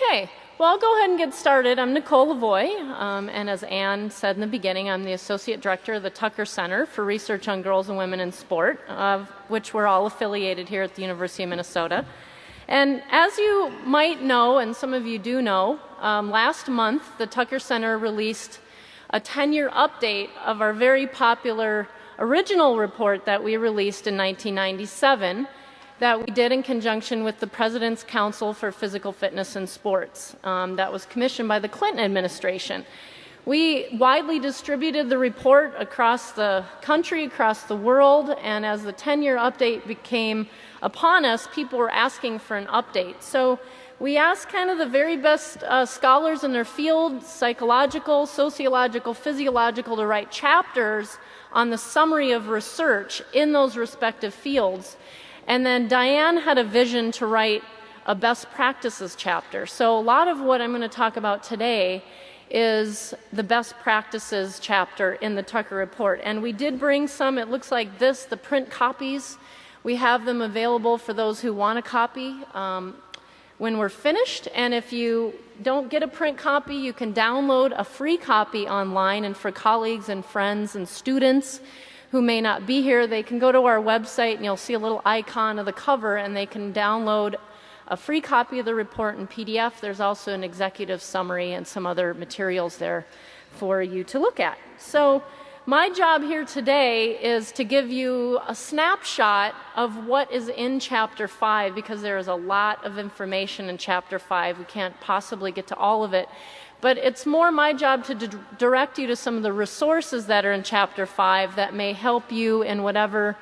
Okay, well, I'll go ahead and get started. I'm Nicole LaVoi, and as Ann said in the beginning, I'm the Associate Director of the Tucker Center for Research on Girls and Women in Sport, of which we're all affiliated here at the University of Minnesota. And as you might know, and some of you do know, last month the Tucker Center released a 10-year update of our very popular original report that we released in 1997 that we did in conjunction with the President's Council for Physical Fitness and Sports. That was commissioned by the Clinton administration. We widely distributed the report across the country, across the world, and as the 10-year update became upon us, people were asking for an update. So we asked kind of the very best scholars in their field, psychological, sociological, physiological, to write chapters on the summary of research in those respective fields. And then Diane had a vision to write a best practices chapter. So a lot of what I'm going to talk about today is the best practices chapter in the Tucker report. And we did bring some, it looks like this, the print copies. We have them available for those who want a copy when we're finished. And if you don't get a print copy, you can download a free copy online. And for colleagues and friends and students who may not be here, they can go to our website and you'll see a little icon of the cover and they can download a free copy of the report in PDF. There's also an executive summary and some other materials there for you to look at. So my job here today is to give you a snapshot of what is in Chapter 5, because there is a lot of information in Chapter 5. We can't possibly get to all of it. But it's more my job to direct you to some of the resources that are in Chapter 5 that may help you in whatever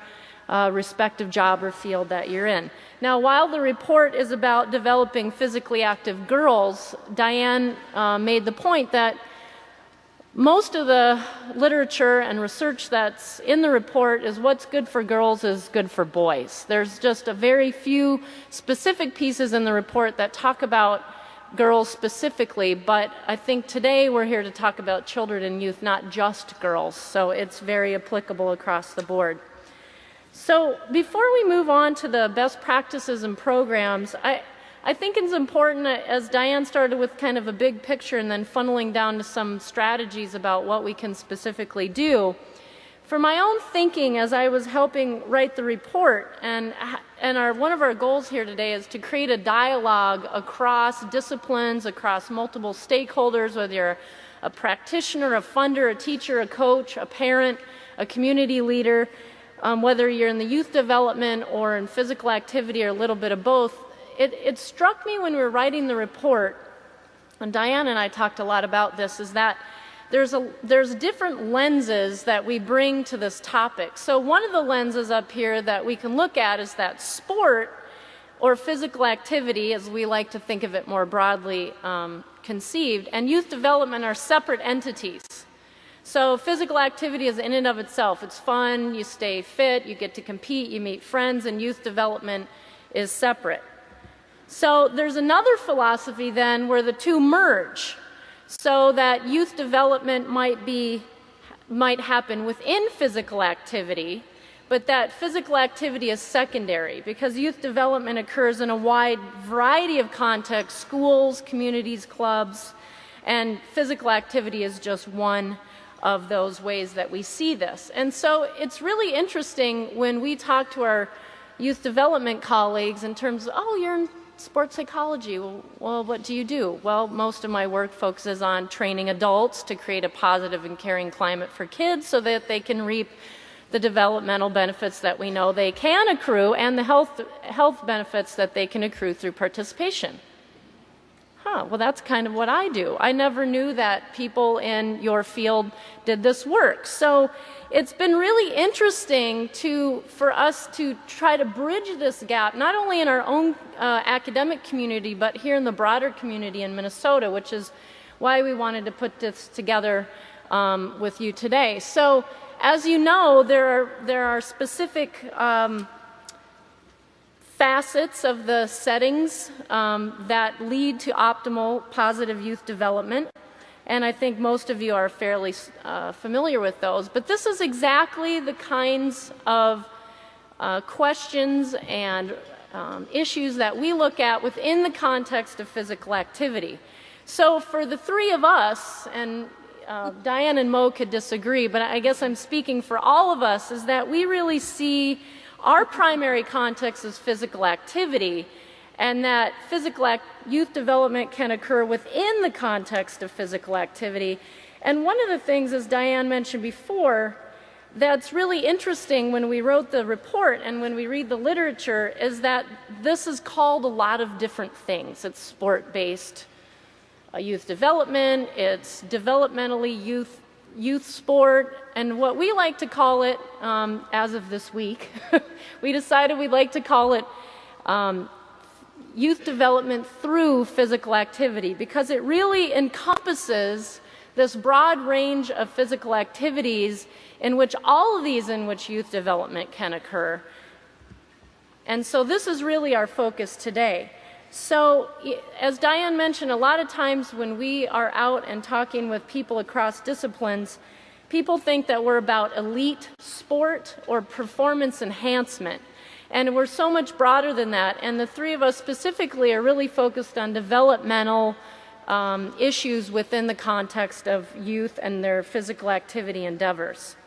respective job or field that you're in. Now, while the report is about developing physically active girls, Diane made the point that most of the literature and research that's in the report is what's good for girls is good for boys. There's just a very few specific pieces in the report that talk about girls specifically, but I think today we're here to talk about children and youth, not just girls, so it's very applicable across the board. So before we move on to the best practices and programs, I think it's important, as Diane started with kind of a big picture and then funneling down to some strategies about what we can specifically do. For my own thinking, as I was helping write the report, and one of our goals here today is to create a dialogue across disciplines, across multiple stakeholders, whether you're a practitioner, a funder, a teacher, a coach, a parent, a community leader, whether you're in the youth development or in physical activity or a little bit of both. It struck me when we were writing the report, and Diane and I talked a lot about this, is that there's different lenses that we bring to this topic. So one of the lenses up here that we can look at is that sport or physical activity, as we like to think of it more broadly conceived, and youth development are separate entities. So physical activity is in and of itself. It's fun, you stay fit, you get to compete, you meet friends, and youth development is separate. So there's another philosophy then where the two merge, so that youth development might happen within physical activity, but that physical activity is secondary because youth development occurs in a wide variety of contexts, schools, communities, clubs, and physical activity is just one of those ways that we see this. And so it's really interesting when we talk to our youth development colleagues in terms of, oh, you're in sports psychology. Well, what do you do? Well, most of my work focuses on training adults to create a positive and caring climate for kids so that they can reap the developmental benefits that we know they can accrue and the health benefits that they can accrue through participation. Well, that's kind of what I do. I never knew that people in your field did this work. So it's been really interesting for us to try to bridge this gap, not only in our own academic community, but here in the broader community in Minnesota, which is why we wanted to put this together with you today. So as you know, there are specific facets of the settings that lead to optimal positive youth development. And I think most of you are fairly familiar with those. But this is exactly the kinds of questions and issues that we look at within the context of physical activity. So for the three of us, and Diane and Mo could disagree, but I guess I'm speaking for all of us, is that we really see our primary context as physical activity, and that youth development can occur within the context of physical activity. And one of the things, as Diane mentioned before, that's really interesting when we wrote the report and when we read the literature is that this is called a lot of different things. It's sport-based youth development, it's developmentally youth sport, and what we like to call it, as of this week, we decided we'd like to call it youth development through physical activity, because it really encompasses this broad range of physical activities in which youth development can occur. And so this is really our focus today. So as Diane mentioned, a lot of times when we are out and talking with people across disciplines, people think that we're about elite sport or performance enhancement. And we're so much broader than that. And the three of us specifically are really focused on developmental issues within the context of youth and their physical activity endeavors.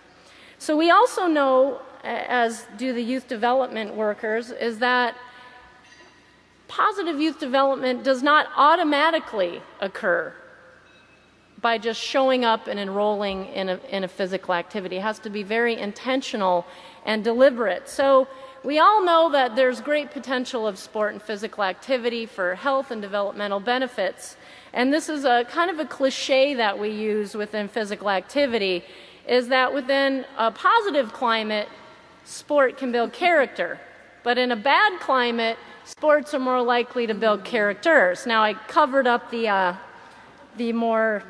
So we also know, as do the youth development workers, is that positive youth development does not automatically occur by just showing up and enrolling in a physical activity. It has to be very intentional and deliberate. So we all know that there's great potential of sport and physical activity for health and developmental benefits. And this is a kind of a cliche that we use within physical activity, is that within a positive climate, sport can build character. But in a bad climate, sports are more likely to build characters. Now, I covered up the more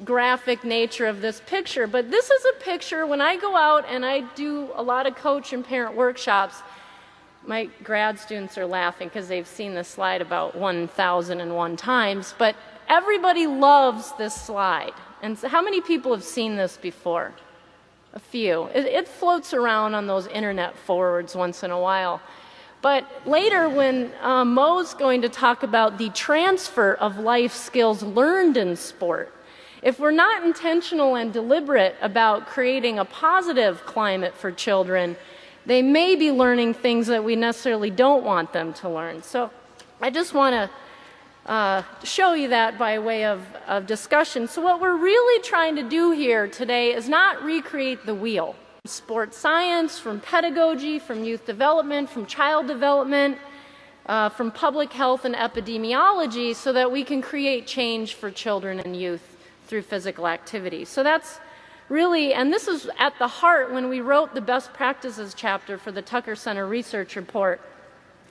graphic nature of this picture, but this is a picture when I go out and I do a lot of coach and parent workshops. My grad students are laughing because they've seen this slide about 1,001 times, but everybody loves this slide. And so how many people have seen this before? A few. It floats around on those internet forwards once in a while. But later when Mo's going to talk about the transfer of life skills learned in sport, if we're not intentional and deliberate about creating a positive climate for children, they may be learning things that we necessarily don't want them to learn. So I just want to show you that by way of discussion. So what we're really trying to do here today is not recreate the wheel. Sports science, from pedagogy, from youth development, from child development, from public health and epidemiology, so that we can create change for children and youth through physical activity. So that's really, and this is at the heart when we wrote the best practices chapter for the Tucker Center research report.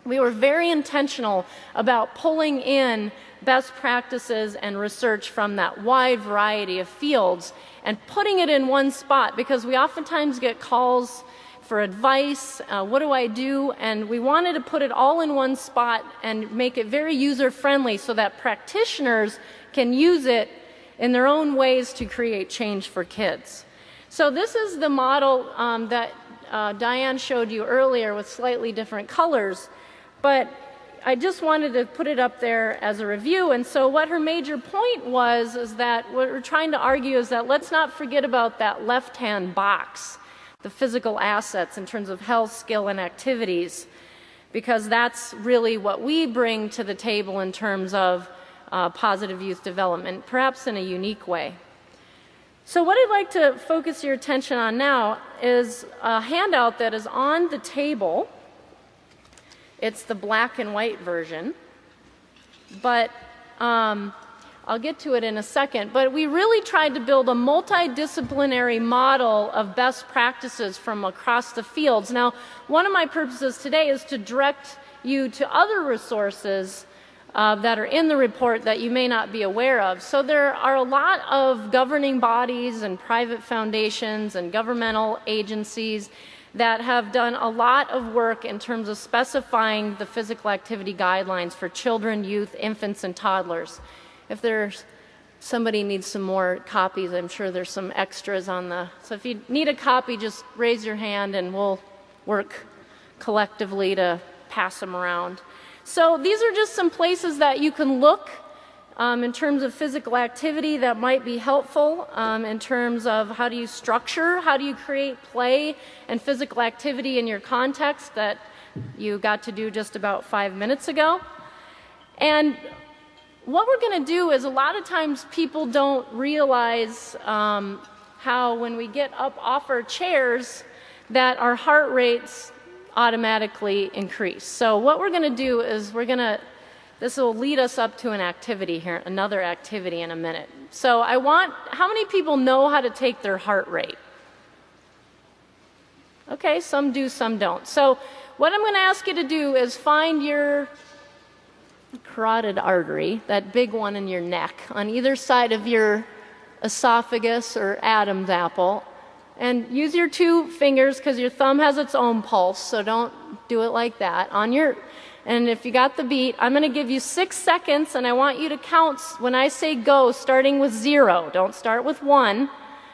We were very intentional about pulling in best practices and research from that wide variety of fields and putting it in one spot, because we oftentimes get calls for advice, what do I do? And we wanted to put it all in one spot and make it very user-friendly so that practitioners can use it in their own ways to create change for kids. So this is the model that Diane showed you earlier with slightly different colors, but I just wanted to put it up there as a review. And so what her major point was is that what we're trying to argue is that let's not forget about that left-hand box, the physical assets in terms of health, skill, and activities, because that's really what we bring to the table in terms of positive youth development, perhaps in a unique way. So what I'd like to focus your attention on now is a handout that is on the table. It's the black and white version, but I'll get to it in a second. But we really tried to build a multidisciplinary model of best practices from across the fields. Now, one of my purposes today is to direct you to other resources that are in the report that you may not be aware of. So there are a lot of governing bodies and private foundations and governmental agencies that have done a lot of work in terms of specifying the physical activity guidelines for children, youth, infants, and toddlers. If there's somebody needs some more copies, I'm sure there's some extras on the, so if you need a copy, just raise your hand and we'll work collectively to pass them around. So these are just some places that you can look in terms of physical activity that might be helpful in terms of how do you structure, how do you create play and physical activity in your context that you got to do just about 5 minutes ago. And what we're going to do is a lot of times people don't realize how when we get up off our chairs that our heart rates automatically increase. So what we're going to do is this will lead us up to an activity here, another activity in a minute. So how many people know how to take their heart rate? Okay, some do, some don't. So what I'm going to ask you to do is find your carotid artery, that big one in your neck, on either side of your esophagus or Adam's apple, and use your 2 fingers because your thumb has its own pulse, so don't do it like that. And if you got the beat, I'm going to give you 6 seconds, and I want you to count when I say go, starting with 0. Don't start with 1.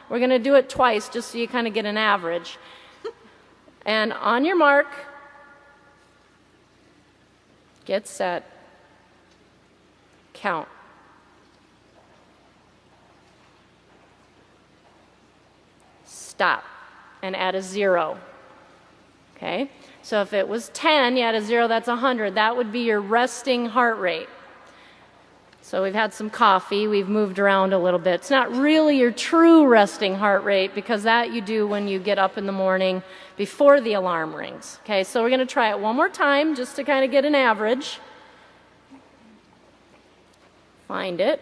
We're going to do it twice just so you kind of get an average. And on your mark, get set, count. Stop and add a 0. Okay? So if it was 10, you add a 0, that's 100. That would be your resting heart rate. So we've had some coffee, we've moved around a little bit. It's not really your true resting heart rate because that you do when you get up in the morning before the alarm rings. Okay, so we're going to try it one more time just to kind of get an average. Find it.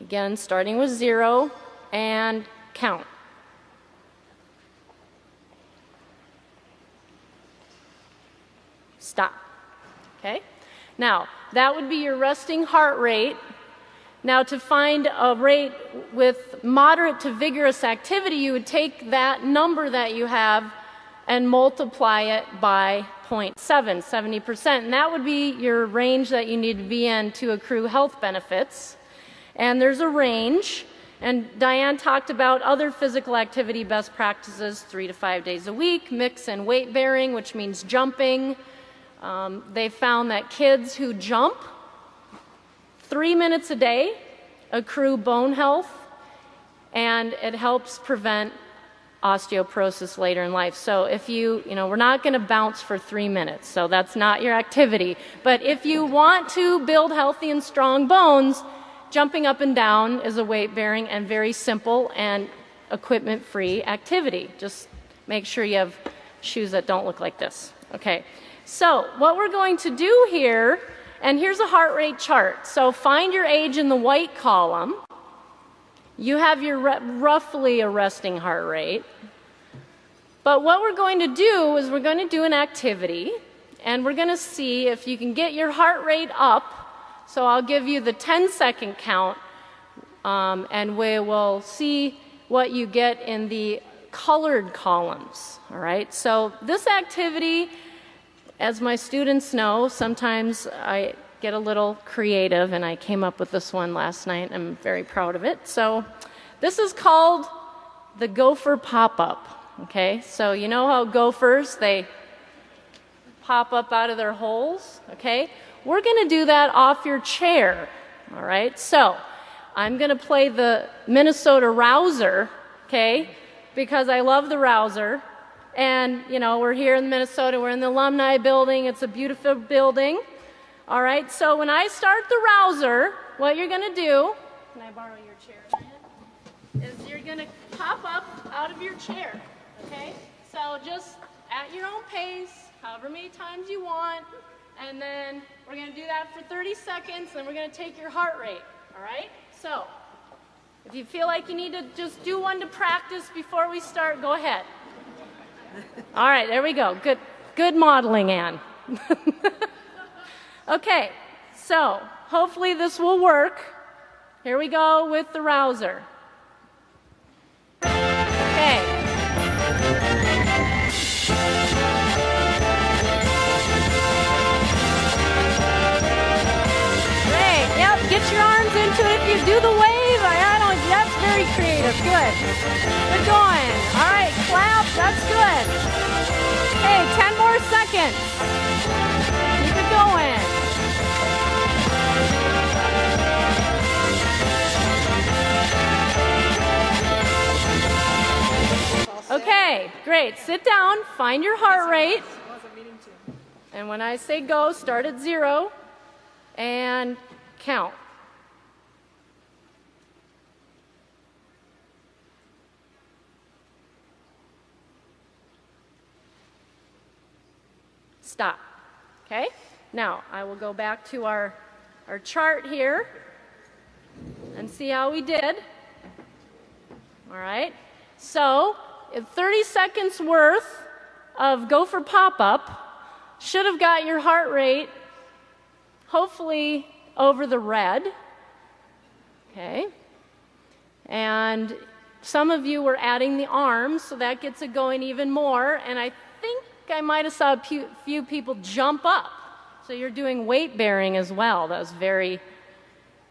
Again, starting with 0 and count. Stop. Okay? Now, that would be your resting heart rate. Now, to find a rate with moderate to vigorous activity, you would take that number that you have and multiply it by 0.7, 70%. And that would be your range that you need to be in to accrue health benefits. And there's a range. And Diane talked about other physical activity best practices, 3 to 5 days a week, mix and weight bearing, which means jumping. They found that kids who jump 3 minutes a day accrue bone health, and it helps prevent osteoporosis later in life. So if we're not going to bounce for 3 minutes, so that's not your activity. But if you want to build healthy and strong bones, jumping up and down is a weight-bearing and very simple and equipment-free activity. Just make sure you have shoes that don't look like this. Okay. So what we're going to do here, and here's a heart rate chart. So find your age in the white column. You have your roughly a resting heart rate. But what we're going to do is we're going to do an activity, and we're going to see if you can get your heart rate up. So I'll give you the 10-second count, and we will see what you get in the colored columns. All right? So this activity, as my students know, sometimes I get a little creative, and I came up with this one last night. I'm very proud of it. So this is called the gopher pop-up. Okay, so you know how gophers, they pop up out of their holes? Okay, we're going to do that off your chair. All right, so I'm going to play the Minnesota Rouser, okay, because I love the Rouser. And, we're here in Minnesota. We're in the Alumni Building. It's a beautiful building. All right, so when I start the Rouser, what you're going to do, can I borrow your chair, Diane? Is you're going to pop up out of your chair, okay? So just at your own pace, however many times you want, and then we're going to do that for 30 seconds, and we're going to take your heart rate, all right? So if you feel like you need to just do one to practice before we start, go ahead. All right, there we go. Good modeling, Ann. Okay, so hopefully this will work. Here we go with the Rouser. Okay. Great. Yep, get your arms into it. If you do the wave, that's very creative. Good. Good going. All right, clap. That's good. Okay, 10 more seconds. Keep it going. Okay, great. Sit down, find your heart rate. And when I say go, start at 0 and count. Stop. Okay? Now, I will go back to our chart here and see how we did. All right? So, 30 seconds worth of Go for Pop-Up should have got your heart rate hopefully over the red. Okay? And some of you were adding the arms, so that gets it going even more. And I think I might have saw a few people jump up. So you're doing weight bearing as well. That was very,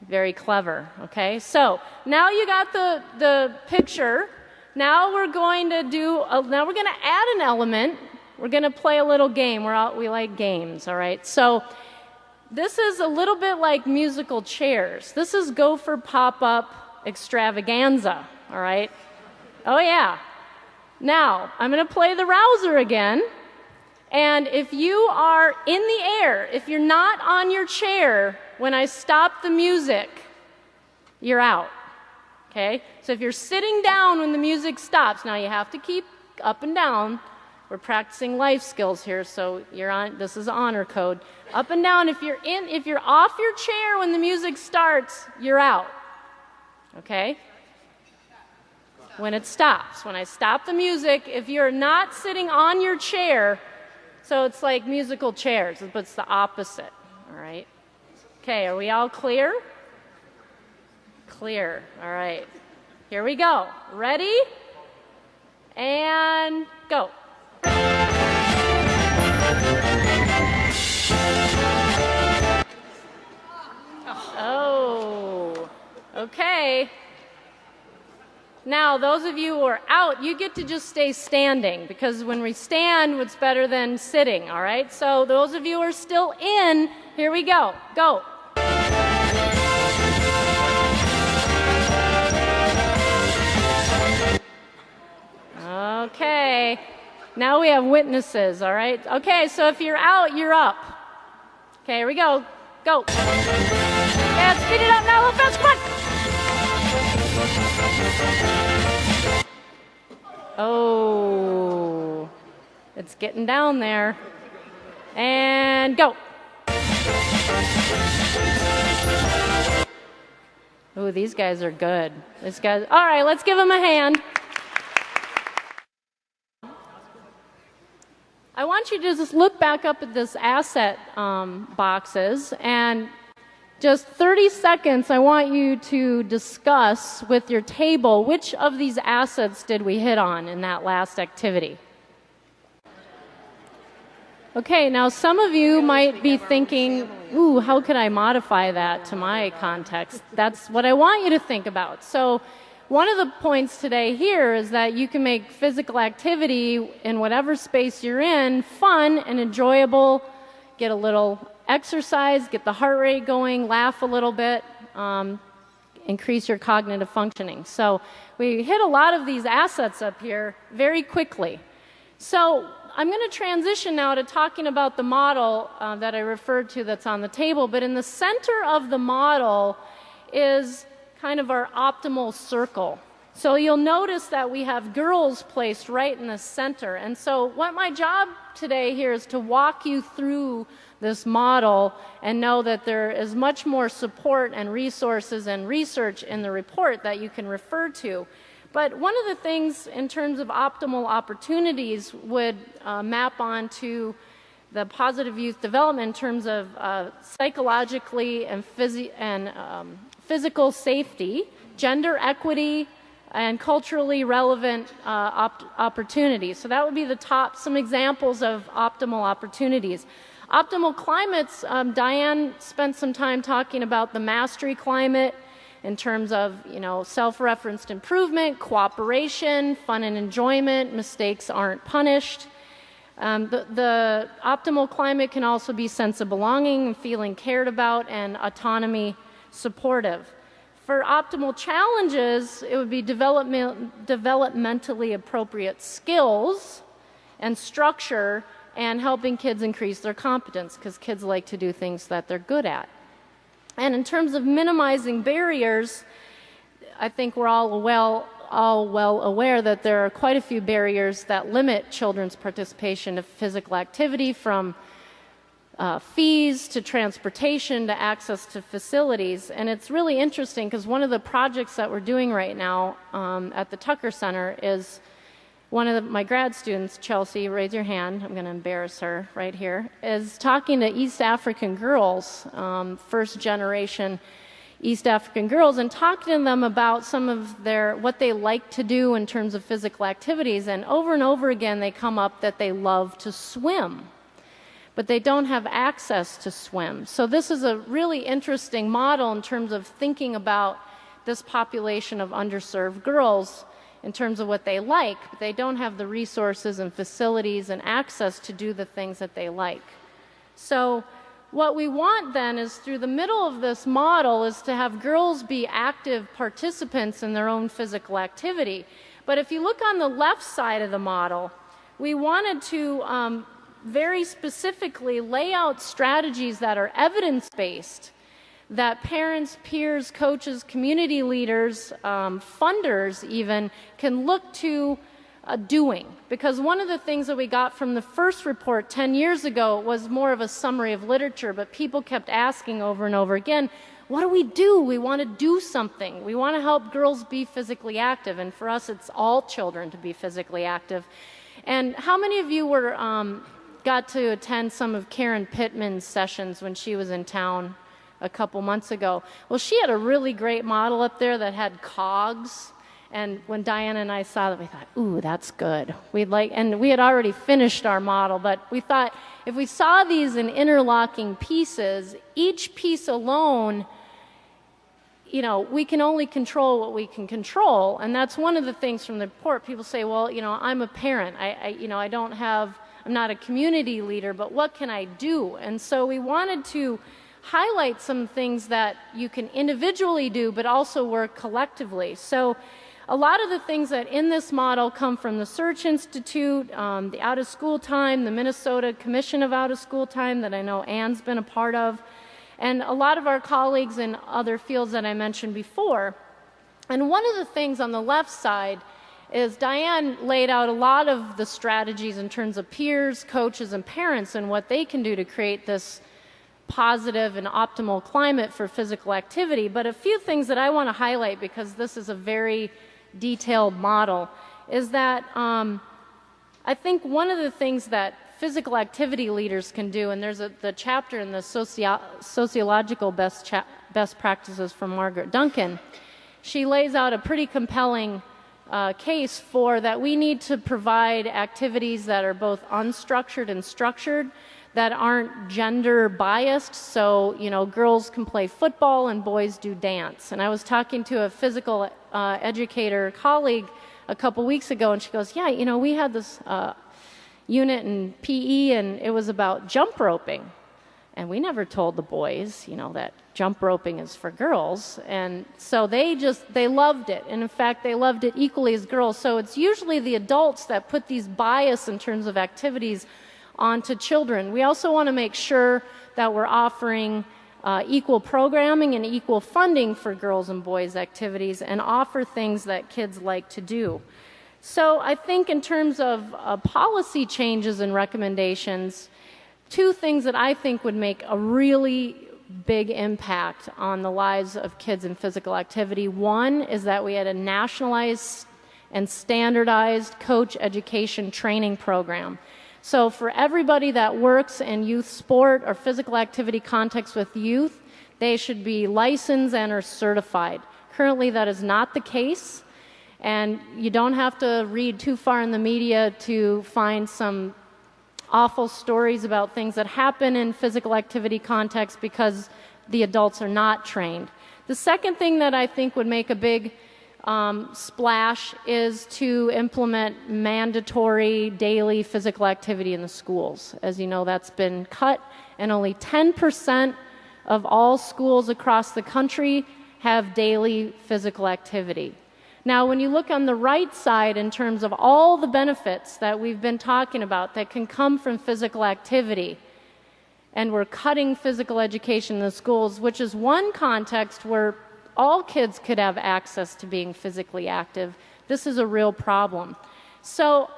very clever. Okay? So now you got the picture. Now we're going to add an element. We're going to play a little game. We like games, all right? So this is a little bit like musical chairs. This is Go for Pop-Up extravaganza, all right? Oh, yeah. Now, I'm going to play the rouser again. And if you are in the air, if you're not on your chair when I stop the music, you're out. Okay? So if you're sitting down when the music stops, now you have to keep up and down. We're practicing life skills here, so this is honor code. Up and down. If you're off your chair when the music starts, you're out. Okay? When it stops. When I stop the music, if you're not sitting on your chair, so it's like musical chairs, but it's the opposite. All right? Okay, are we all clear? Clear. All right. Here we go. Ready? And go. Oh, okay. Now, those of you who are out, you get to just stay standing, because when we stand, it's better than sitting, all right? So those of you who are still in, here we go. Go. Okay. Now we have witnesses, all right? Okay, so if you're out, you're up. Okay, here we go. Go. Yeah, speed it up now a little fast. Come on. Oh, it's getting down there. And go. Oh, these guys are good. All right, let's give them a hand. I want you to just look back up at this asset boxes, and just 30 seconds, I want you to discuss with your table which of these assets did we hit on in that last activity. Okay, now some of you might be thinking, ooh, how could I modify that to my context? That's what I want you to think about. So one of the points today here is that you can make physical activity in whatever space you're in fun and enjoyable, get a little exercise, get the heart rate going, laugh a little bit, increase your cognitive functioning. So we hit a lot of these assets up here very quickly. So I'm going to transition now to talking about the model that I referred to that's on the table, but in the center of the model is kind of our optimal circle. So you'll notice that we have girls placed right in the center. And so what my job today here is to walk you through this model and know that there is much more support and resources and research in the report that you can refer to. But one of the things in terms of optimal opportunities would map onto the positive youth development in terms of psychologically and physical safety, gender equity, and culturally relevant opportunities. So that would be some examples of optimal opportunities. Optimal climates, Diane spent some time talking about the mastery climate in terms of, self-referenced improvement, cooperation, fun and enjoyment, mistakes aren't punished. The optimal climate can also be sense of belonging, feeling cared about, and autonomy supportive. For optimal challenges, it would be developmentally appropriate skills and structure and helping kids increase their competence, because kids like to do things that they're good at. And in terms of minimizing barriers, I think we're all well aware that there are quite a few barriers that limit children's participation to physical activity, from fees to transportation to access to facilities. And it's really interesting because one of the projects that we're doing right now at the Tucker Center is one of my grad students, Chelsea, raise your hand, I'm going to embarrass her right here, is talking to East African girls, first generation East African girls, and talking to them about some of what they like to do in terms of physical activities. And over again they come up that they love to swim, but they don't have access to swim. So this is a really interesting model in terms of thinking about this population of underserved girls in terms of what they like, but they don't have the resources and facilities and access to do the things that they like. So what we want then is, through the middle of this model, is to have girls be active participants in their own physical activity. But if you look on the left side of the model, we wanted to very specifically lay out strategies that are evidence-based, that parents, peers, coaches, community leaders, funders even, can look to doing. Because one of the things that we got from the first report 10 years ago was more of a summary of literature, but people kept asking over and over again, what do? We want to do something. We want to help girls be physically active, and for us it's all children to be physically active. And how many of you got to attend some of Karen Pittman's sessions when she was in town a couple months ago? Well, she had a really great model up there that had cogs, and when Diane and I saw that, we thought, ooh, that's good. And we had already finished our model, but we thought if we saw these in interlocking pieces, each piece alone, we can only control what we can control. And that's one of the things from the report. People say, well, I'm a parent. I'm not a community leader, but what can I do? And so we wanted to highlight some things that you can individually do, but also work collectively. So a lot of the things that in this model come from the Search Institute, the Out of School Time, the Minnesota Commission of Out of School Time that I know Anne's been a part of, and a lot of our colleagues in other fields that I mentioned before. And one of the things on the left side is Diane laid out a lot of the strategies in terms of peers, coaches, and parents, and what they can do to create this positive and optimal climate for physical activity. But a few things that I want to highlight, because this is a very detailed model, is that I think one of the things that physical activity leaders can do, and there's the chapter in the sociological best practices from Margaret Duncan, she lays out a pretty compelling case for that we need to provide activities that are both unstructured and structured, that aren't gender biased. So, girls can play football and boys do dance. And I was talking to a physical educator colleague a couple weeks ago, and she goes, yeah, we had this unit in PE, and it was about jump roping. And we never told the boys, that jump roping is for girls. And so they loved it. And in fact, they loved it equally as girls. So it's usually the adults that put these bias in terms of activities onto children. We also want to make sure that we're offering equal programming and equal funding for girls and boys activities, and offer things that kids like to do. So I think in terms of policy changes and recommendations, two things that I think would make a really big impact on the lives of kids in physical activity. One is that we had a nationalized and standardized coach education training program. So for everybody that works in youth sport or physical activity context with youth, they should be licensed and are certified. Currently that is not the case, and you don't have to read too far in the media to find some awful stories about things that happen in physical activity context because the adults are not trained. The second thing that I think would make a big splash is to implement mandatory daily physical activity in the schools. As you know, that's been cut, and only 10% of all schools across the country have daily physical activity. Now, when you look on the right side in terms of all the benefits that we've been talking about that can come from physical activity, and we're cutting physical education in the schools, which is one context where all kids could have access to being physically active, this is a real problem. So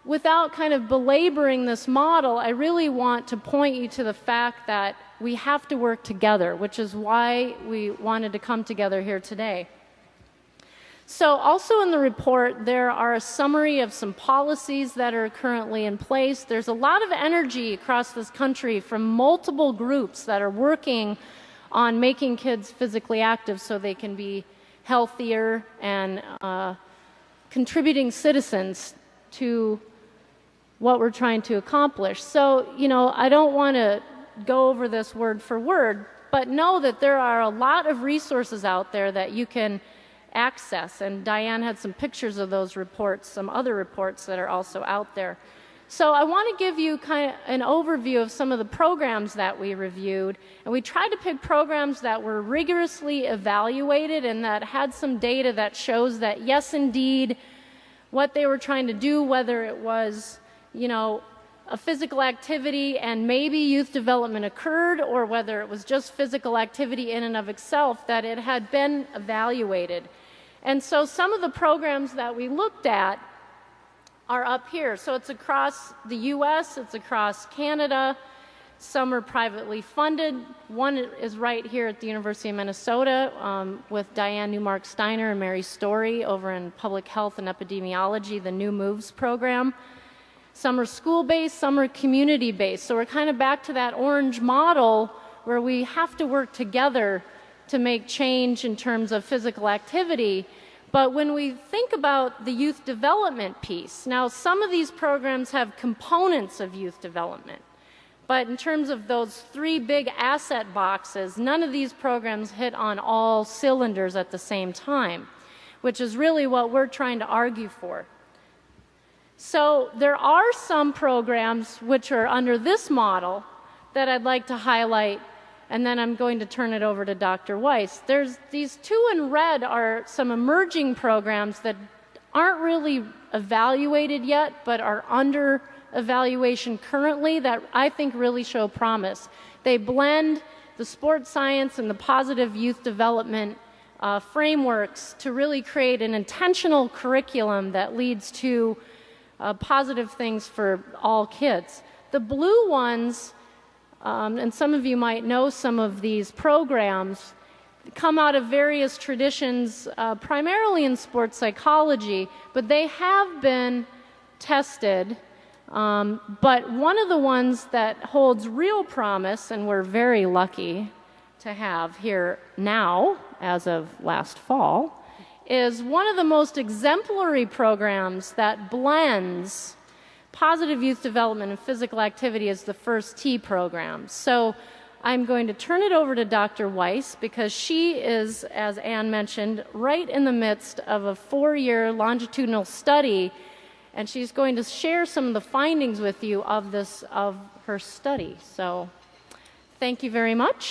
without kind of belaboring this model, I really want to point you to the fact that we have to work together, which is why we wanted to come together here today. So also in the report, there are a summary of some policies that are currently in place. There's a lot of energy across this country from multiple groups that are working on making kids physically active so they can be healthier and contributing citizens to what we're trying to accomplish. So, you know, I don't want to go over this word for word, but know that there are a lot of resources out there that you can access, and Diane had some pictures of those reports, some other reports that are also out there. So I want to give you kind of an overview of some of the programs that we reviewed, and we tried to pick programs that were rigorously evaluated and that had some data that shows that yes, indeed, what they were trying to do, whether it was, you know, a physical activity and maybe youth development occurred, or whether it was just physical activity in and of itself, that it had been evaluated. And so some of the programs that we looked at are up here. So it's across the US, it's across Canada, some are privately funded. One is right here at the University of Minnesota with Diane Newmark-Steiner and Mary Story over in Public Health and Epidemiology, the New Moves program. Some are school-based, some are community-based. So we're kind of back to that orange model where we have to work together to make change in terms of physical activity. But when we think about the youth development piece, now some of these programs have components of youth development. But in terms of those three big asset boxes, none of these programs hit on all cylinders at the same time, which is really what we're trying to argue for. So there are some programs which are under this model that I'd like to highlight, and then I'm going to turn it over to Dr. Weiss. There's these two in red are some emerging programs that aren't really evaluated yet, but are under evaluation currently that I think really show promise. They blend the sports science and the positive youth development frameworks to really create an intentional curriculum that leads to positive things for all kids. The blue ones, and some of you might know some of these programs, come out of various traditions, primarily in sports psychology, but they have been tested. But one of the ones that holds real promise, and we're very lucky to have here now, as of last fall, is one of the most exemplary programs that blends positive youth development and physical activity as the first T program. So I'm going to turn it over to Dr. Weiss because she is, as Ann mentioned, right in the midst of a 4-year longitudinal study, and she's going to share some of the findings with you of her study. So thank you very much.